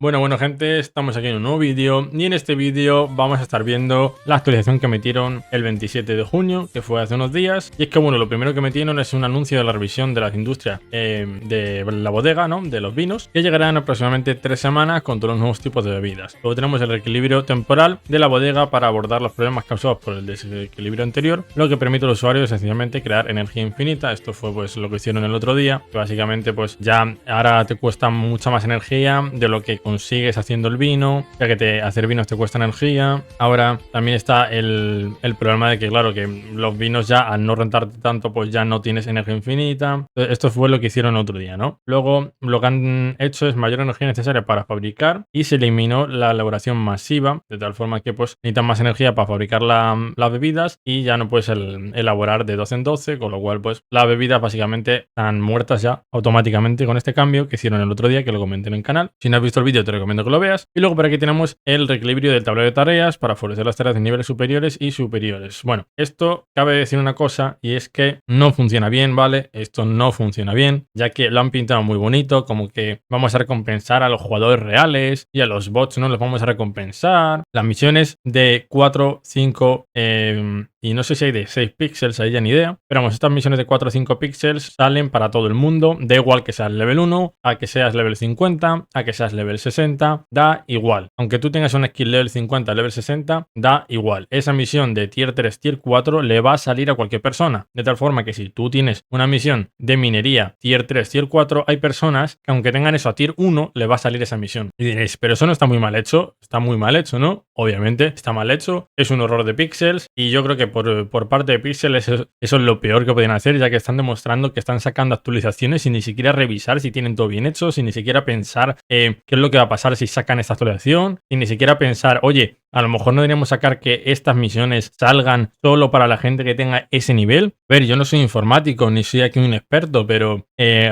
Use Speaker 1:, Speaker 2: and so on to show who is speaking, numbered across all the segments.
Speaker 1: Bueno gente, estamos aquí en un nuevo vídeo y en este vídeo vamos a estar viendo la actualización que metieron el 27 de junio, que fue hace unos días. Y es que bueno, lo primero que metieron es un anuncio de la revisión de las industrias de la bodega, ¿no? De los vinos, que llegarán aproximadamente 3 semanas con todos los nuevos tipos de bebidas. Luego tenemos el reequilibrio temporal de la bodega para abordar los problemas causados por el desequilibrio anterior, lo que permite al usuario sencillamente crear energía infinita. Esto fue pues lo que hicieron el otro día, que básicamente pues ya ahora te cuesta mucha más energía de lo que consigues haciendo el vino, ya que hacer vinos te cuesta energía. Ahora también está el problema de que, claro, que los vinos ya al no rentarte tanto, pues ya no tienes energía infinita. Entonces, esto fue lo que hicieron el otro día, ¿no? Luego lo que han hecho es mayor energía necesaria para fabricar y se eliminó la elaboración masiva, de tal forma que pues necesitan más energía para fabricar las bebidas y ya no puedes elaborar de 12 en 12, con lo cual pues las bebidas básicamente están muertas ya automáticamente con este cambio que hicieron el otro día, que lo comenté en el canal. Si no has visto el vídeo te recomiendo que lo veas. Y luego por aquí tenemos el reequilibrio del tablero de tareas para favorecer las tareas de niveles superiores y superiores. Bueno, esto cabe decir una cosa y es que no funciona bien, ¿vale? Esto no funciona bien, ya que lo han pintado muy bonito, como que vamos a recompensar a los jugadores reales y a los bots no los vamos a recompensar. Las misiones de 4, 5 y no sé si hay de 6 píxeles, ahí ya ni idea. Pero vamos, estas misiones de 4 o 5 píxeles salen para todo el mundo. Da igual que seas level 1, a que seas level 50, a que seas level 60, da igual. Aunque tú tengas un skill level 50, level 60, da igual. Esa misión de tier 3, tier 4 le va a salir a cualquier persona. De tal forma que si tú tienes una misión de minería tier 3, tier 4, hay personas que aunque tengan eso a tier 1, le va a salir esa misión. Y diréis, pero eso no está muy mal hecho. Está muy mal hecho, ¿no? Obviamente está mal hecho. Es un horror de píxeles y yo creo que por parte de Pixel eso es lo peor que pueden hacer, ya que están demostrando que están sacando actualizaciones sin ni siquiera revisar si tienen todo bien hecho, sin ni siquiera pensar qué es lo que va a pasar si sacan esta actualización, sin ni siquiera pensar, oye, a lo mejor no deberíamos sacar que estas misiones salgan solo para la gente que tenga ese nivel. A ver, yo no soy informático ni soy aquí un experto, pero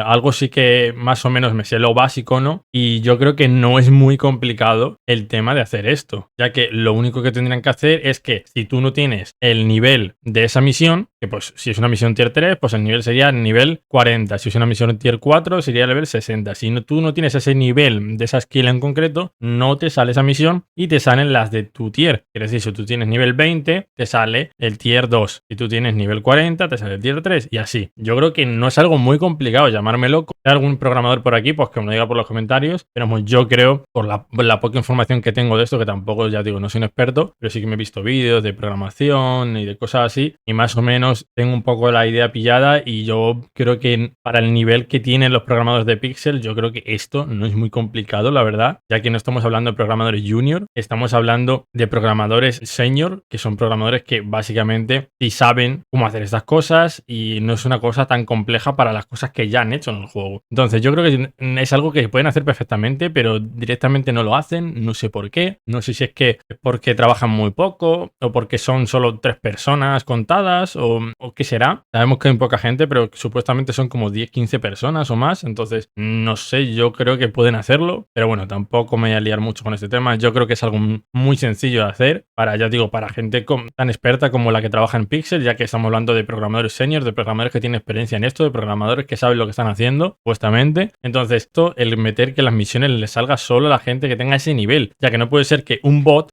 Speaker 1: algo sí que más o menos me sé lo básico, ¿no? Y yo creo que no es muy complicado el tema de hacer esto, ya que lo único que tendrían que hacer es que si tú no tienes el nivel de esa misión, que pues si es una misión tier 3, pues el nivel sería nivel 40. Si es una misión tier 4, sería nivel 60. Si tú no tienes ese nivel de esa skill en concreto, no te sale esa misión y te salen las de tu tier. Quiere decir, si tú tienes nivel 20, te sale el tier 2. Si tú tienes nivel 40, te sale el tier 3 y así. Yo creo que no es algo muy complicado llamarme loco. Si hay algún programador por aquí, pues que me lo diga por los comentarios. Pero pues, yo creo, por la poca información que tengo de esto, que tampoco, ya digo, no soy un experto, pero sí que me he visto vídeos de programación y de cosas así, y más o menos tengo un poco la idea pillada y yo creo que para el nivel que tienen los programadores de Pixel, yo creo que esto no es muy complicado, la verdad, ya que no estamos hablando de programadores junior, estamos hablando de programadores senior, que son programadores que básicamente sí saben cómo hacer estas cosas y no es una cosa tan compleja para las cosas que ya han hecho en el juego. Entonces yo creo que es algo que pueden hacer perfectamente, pero directamente no lo hacen, no sé por qué, no sé si es que es porque trabajan muy poco o porque son solo 3 personas contadas o qué será. Sabemos que hay poca gente, pero supuestamente son como 10, 15 personas o más, entonces no sé, yo creo que pueden hacerlo, pero bueno, tampoco me voy a liar mucho con este tema. Yo creo que es algo muy sencillo de hacer para, ya digo, para gente tan experta como la que trabaja en Pixel, ya que estamos hablando de programadores seniors, de programadores que tienen experiencia en esto, de programadores que saben lo que están haciendo, supuestamente. Entonces esto, el meter que las misiones les salga solo a la gente que tenga ese nivel, ya que no puede ser que un bot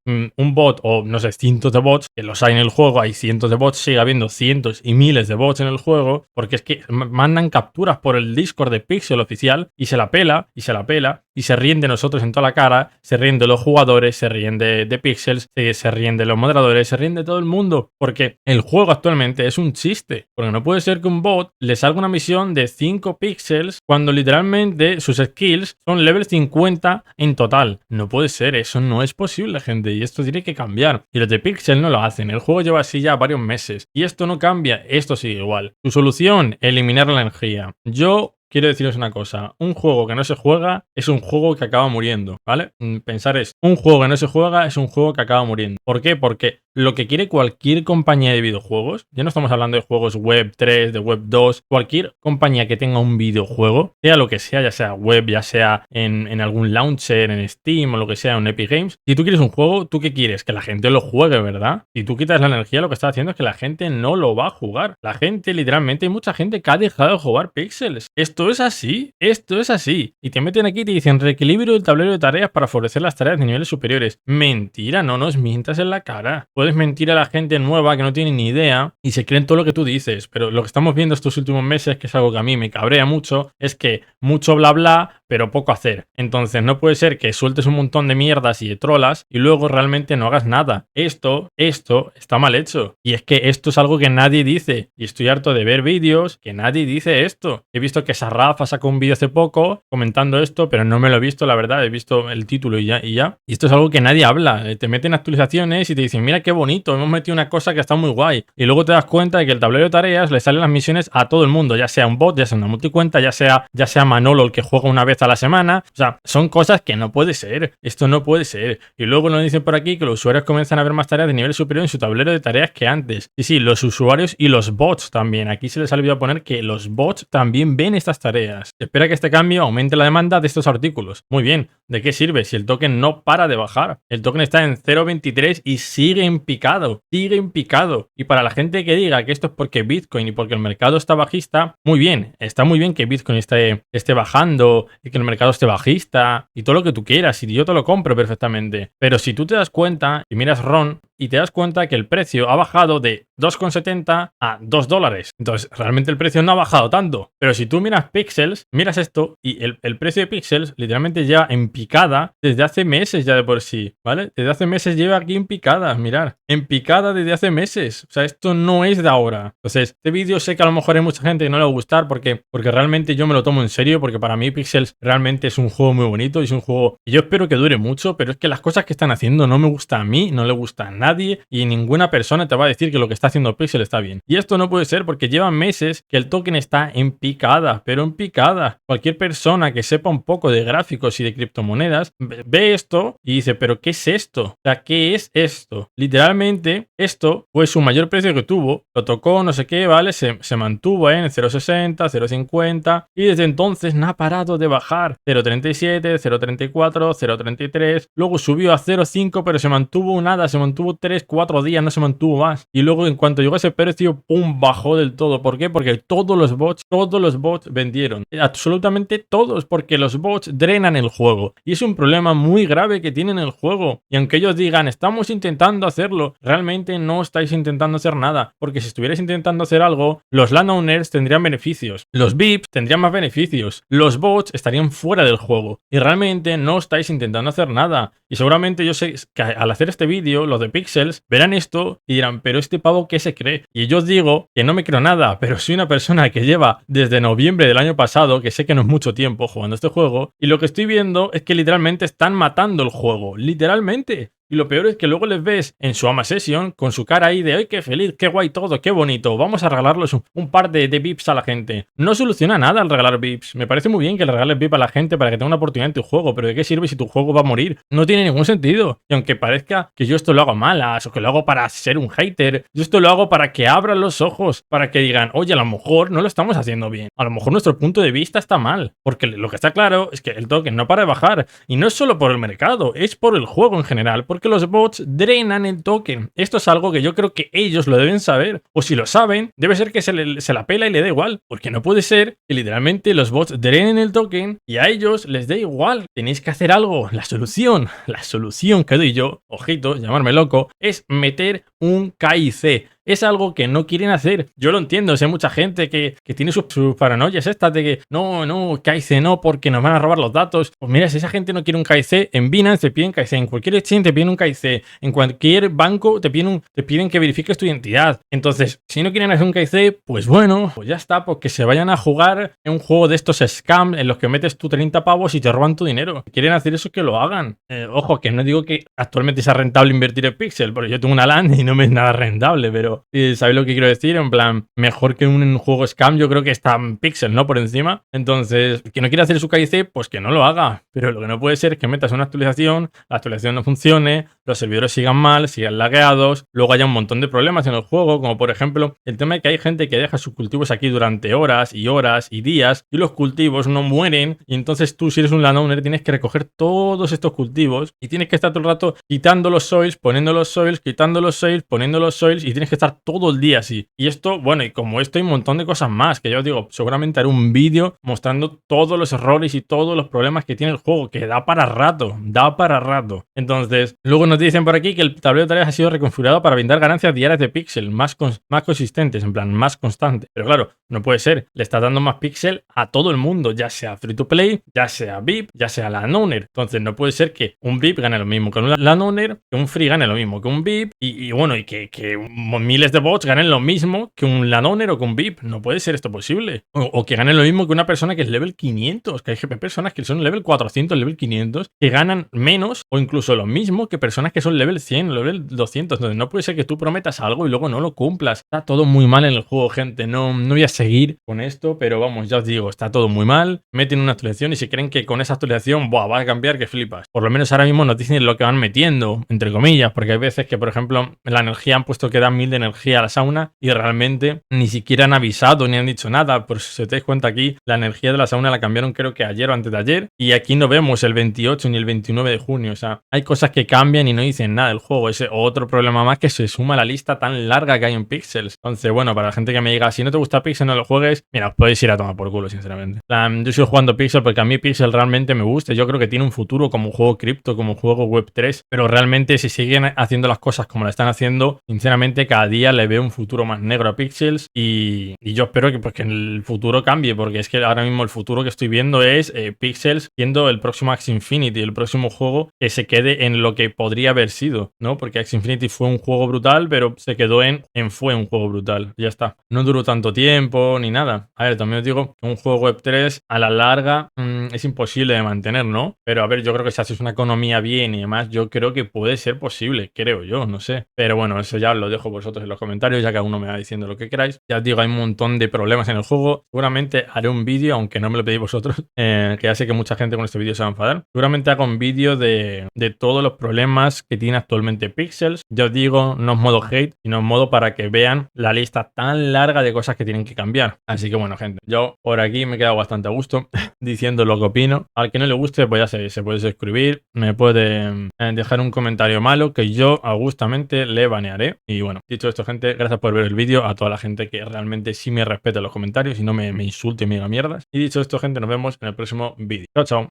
Speaker 1: o no sé, cientos de bots, que los hay en el juego, hay cientos de bots, siga habiendo cientos y miles de bots en el juego, porque es que mandan capturas por el Discord de Pixel oficial y se la pela, y se la pela, y se ríen de nosotros en toda la cara, se ríen de los jugadores, se ríen de Pixels, se ríen de los moderadores, se ríen de todo el mundo, porque el juego actualmente es un chiste, porque no puede ser que un bot le salga una misión de 5 píxeles cuando literalmente sus skills son level 50 en total. No puede ser, eso no es posible, gente, y esto tiene que cambiar. Y los de Pixel no lo hacen, el juego lleva así ya varios meses, y esto no cambia, esto sigue igual. Su solución, eliminar la energía. Yo quiero deciros una cosa, un juego que no se juega es un juego que acaba muriendo, ¿vale? Pensar es, un juego que no se juega es un juego que acaba muriendo. ¿Por qué? Porque lo que quiere cualquier compañía de videojuegos, ya no estamos hablando de juegos web 3, de web 2, cualquier compañía que tenga un videojuego, sea lo que sea, ya sea web, ya sea en algún launcher, en Steam o lo que sea, en Epic Games, si tú quieres un juego, ¿tú qué quieres? Que la gente lo juegue, ¿verdad? Si tú quitas la energía, lo que estás haciendo es que la gente no lo va a jugar. La gente, literalmente, hay mucha gente que ha dejado de jugar Pixels. Esto es así, esto es así. Y te meten aquí y te dicen reequilibrio del tablero de tareas para favorecer las tareas de niveles superiores. Mentira, no nos mientas en la cara. Puedes mentir a la gente nueva que no tiene ni idea y se creen todo lo que tú dices, pero lo que estamos viendo estos últimos meses, que es algo que a mí me cabrea mucho, es que mucho bla bla, pero poco hacer. Entonces no puede ser que sueltes un montón de mierdas y de trolas y luego realmente no hagas nada. Esto está mal hecho. Y es que esto es algo que nadie dice. Y estoy harto de ver vídeos que nadie dice esto. He visto que Sarrafa sacó un vídeo hace poco comentando esto, pero no me lo he visto, la verdad. He visto el título y ya. Y esto es algo que nadie habla. Te meten actualizaciones y te dicen, mira qué bonito, hemos metido una cosa que está muy guay. Y luego te das cuenta de que el tablero de tareas le salen las misiones a todo el mundo, ya sea un bot, ya sea una multicuenta, ya sea Manolo el que juega una vez a la semana. O sea, son cosas que no puede ser. Esto no puede ser. Y luego nos dicen por aquí que los usuarios comienzan a ver más tareas de nivel superior en su tablero de tareas que antes. Sí, los usuarios y los bots también. Aquí se les ha olvidado poner que los bots también ven estas tareas. Se espera que este cambio aumente la demanda de estos artículos. Muy bien. ¿De qué sirve si el token no para de bajar? El token está en 0.23 y sigue en picado. Sigue en picado. Y para la gente que diga que esto es porque Bitcoin y porque el mercado está bajista, muy bien. Está muy bien que Bitcoin esté bajando y que el mercado esté bajista y todo lo que tú quieras. Y yo te lo compro perfectamente. Pero si tú te das cuenta y miras RON y te das cuenta que el precio ha bajado de 2,70 a $2. Entonces, realmente el precio no ha bajado tanto. Pero si tú miras Pixels, miras esto y el precio de Pixels literalmente ya en picada desde hace meses ya de por sí, ¿vale? Desde hace meses lleva aquí en picada, mirar. En picada desde hace meses. O sea, esto no es de ahora. Entonces, este vídeo sé que a lo mejor hay mucha gente que no le va a gustar porque realmente yo me lo tomo en serio, porque para mí Pixels realmente es un juego muy bonito y es un juego que yo espero que dure mucho, pero es que las cosas que están haciendo no me gustan a mí, no le gustan a nadie y ninguna persona te va a decir que lo que está haciendo Pixel está bien. Y esto no puede ser porque llevan meses que el token está en picada, pero en picada. Cualquier persona que sepa un poco de gráficos y de criptomonedas ve esto y dice, pero ¿qué es esto? O sea, ¿qué es esto? Literalmente, esto fue su mayor precio que tuvo, lo tocó, no sé qué, ¿vale? Se mantuvo en 0.60, 0.50 y desde entonces no ha parado de bajar. 0.37, 0.34, 0.33, luego subió a 0.5, pero se mantuvo nada, se mantuvo 3, 4 días, no se mantuvo más. Y luego en cuanto llegó a ese precio, ¡pum!, bajó del todo. ¿Por qué? Porque todos los bots vendieron. Absolutamente todos, porque los bots drenan el juego. Y es un problema muy grave que tienen el juego. Y aunque ellos digan, estamos intentando hacerlo, realmente no estáis intentando hacer nada. Porque si estuvierais intentando hacer algo, los landowners tendrían beneficios. Los VIPs tendrían más beneficios. Los bots estarían fuera del juego. Y realmente no estáis intentando hacer nada. Y seguramente yo sé que al hacer este vídeo, los de Pixels verán esto y dirán, pero este pavo ¿qué se cree? Y yo os digo que no me creo nada, pero soy una persona que lleva desde noviembre del año pasado, que sé que no es mucho tiempo jugando este juego, y lo que estoy viendo es que literalmente están matando el juego, literalmente. Y lo peor es que luego les ves en su Ama Session con su cara ahí de ¡ay, qué feliz, qué guay todo, qué bonito! Vamos a regalarles un par de VIPs a la gente. No soluciona nada el regalar VIPs. Me parece muy bien que le regales VIP a la gente para que tenga una oportunidad en tu juego, pero ¿de qué sirve si tu juego va a morir? No tiene ningún sentido. Y aunque parezca que yo esto lo hago a malas o que lo hago para ser un hater, yo esto lo hago para que abran los ojos, para que digan, oye, a lo mejor no lo estamos haciendo bien. A lo mejor nuestro punto de vista está mal. Porque lo que está claro es que el token no para de bajar. Y no es solo por el mercado, es por el juego en general, porque los bots drenan el token. Esto es algo que yo creo que ellos lo deben saber. O si lo saben, debe ser que se la pela y le da igual. Porque no puede ser que literalmente los bots drenen el token y a ellos les dé igual. Tenéis que hacer algo. La solución que doy yo, ojito, llamarme loco, es meter un KIC. Es algo que no quieren hacer. Yo lo entiendo, sé mucha gente que tiene sus paranoias estas de que no, KIC no, porque nos van a robar los datos. Pues mira, si esa gente no quiere un KIC, en Binance te piden KIC, en cualquier exchange te piden un KIC, en cualquier banco te piden que verifiques tu identidad. Entonces, si no quieren hacer un KIC, pues bueno, pues ya está, pues que se vayan a jugar en un juego de estos scam en los que metes tu 30 pavos y te roban tu dinero. Si quieren hacer eso, que lo hagan. Ojo, que no digo que actualmente sea rentable invertir en Pixel, porque yo tengo una LAN y no me es nada rentable, pero ¿sabéis lo que quiero decir? En plan, mejor que un juego scam, yo creo que está en Pixel, ¿no? Por encima. Entonces, que no quiere hacer su KIC, pues que no lo haga. Pero lo que no puede ser es que metas una actualización, la actualización no funcione, los servidores sigan mal, sigan lagueados, luego haya un montón de problemas en el juego, como por ejemplo el tema de que hay gente que deja sus cultivos aquí durante horas y días, y los cultivos no mueren, y entonces tú, si eres un landowner, tienes que recoger todos estos cultivos y tienes que estar todo el rato quitando los soils, poniendo los soils, quitando los soils, poniendo los soils, y tienes que estar todo el día así. Y esto, bueno, y como esto hay un montón de cosas más, que yo os digo, seguramente haré un vídeo mostrando todos los errores y todos los problemas que tiene el juego, que da para rato, da para rato. Entonces, luego nos dicen por aquí que el tablero de tareas ha sido reconfigurado para brindar ganancias diarias de píxel más consistentes, en plan, más constantes. Pero claro, no puede ser, le estás dando más píxel a todo el mundo, ya sea free to play, ya sea VIP, ya sea landowner. Entonces, no puede ser que un VIP gane lo mismo que un landowner, que un free gane lo mismo que un VIP, y bueno, y que miles de bots ganen lo mismo que un landowner o que un VIP. No puede ser esto posible. O que ganen lo mismo que una persona que es level 500, que hay personas que son level 400, level 500, que ganan menos o incluso lo mismo que personas que son level 100, level 200. Entonces, no puede ser que tú prometas algo y luego no lo cumplas. Está todo muy mal en el juego, gente. No voy a seguir con esto, pero vamos, ya os digo, está todo muy mal. Meten una actualización y si creen que con esa actualización, buah, va a cambiar, que flipas. Por lo menos ahora mismo nos dicen lo que van metiendo, entre comillas, porque hay veces que, por ejemplo, la energía han puesto que da 1000 de energía a la sauna y realmente ni siquiera han avisado ni han dicho nada. Por si os dais cuenta aquí, la energía de la sauna la cambiaron creo que ayer o antes de ayer y aquí no vemos el 28 ni el 29 de junio. O sea, hay cosas que cambian y no dicen nada del juego. Ese otro problema más que se suma a la lista tan larga que hay en Pixels. Entonces, bueno, para la gente que me diga, si no te gusta Pixel, no lo juegues, mira, os podéis ir a tomar por culo, sinceramente. Yo sigo jugando Pixel porque a mí Pixel realmente me gusta. Yo creo que tiene un futuro como juego cripto, como juego web 3, pero realmente si siguen haciendo las cosas como la están haciendo, sinceramente cada día le veo un futuro más negro a Pixels y yo espero que, pues, que en el futuro cambie, porque es que ahora mismo el futuro que estoy viendo es Pixels siendo el próximo Axie Infinity, el próximo juego que se quede en lo que podría haber sido, ¿no? Porque Axie Infinity fue un juego brutal, pero se quedó en fue un juego brutal. Ya está. No duró tanto tiempo ni nada. A ver, también os digo que un juego web 3 a la larga es imposible de mantener, ¿no? Pero a ver, yo creo que si haces una economía bien y demás, yo creo que puede ser posible, creo yo, no sé. Pero bueno, eso ya os lo dejo vosotros en los comentarios, ya cada uno me va diciendo lo que queráis. Ya os digo, hay un montón de problemas en el juego. Seguramente haré un vídeo, aunque no me lo pedís vosotros, que ya sé que mucha gente con este vídeo se va a enfadar. Seguramente hago un vídeo de todos los problemas que tiene actualmente Pixels. Ya os digo, no es modo hate, sino es modo para que vean la lista tan larga de cosas que tienen que cambiar. Así que bueno, gente, yo por aquí me he quedado bastante a gusto diciendo lo que opino. Al que no le guste, pues ya se puede suscribir, me puede dejar un comentario malo que yo augustamente le banearé. Y bueno, dicho esto, gente, gracias por ver el vídeo. A toda la gente que realmente sí me respeta en los comentarios y no me insulte y me diga mierdas. Y dicho esto, gente, nos vemos en el próximo vídeo. Chao, chao.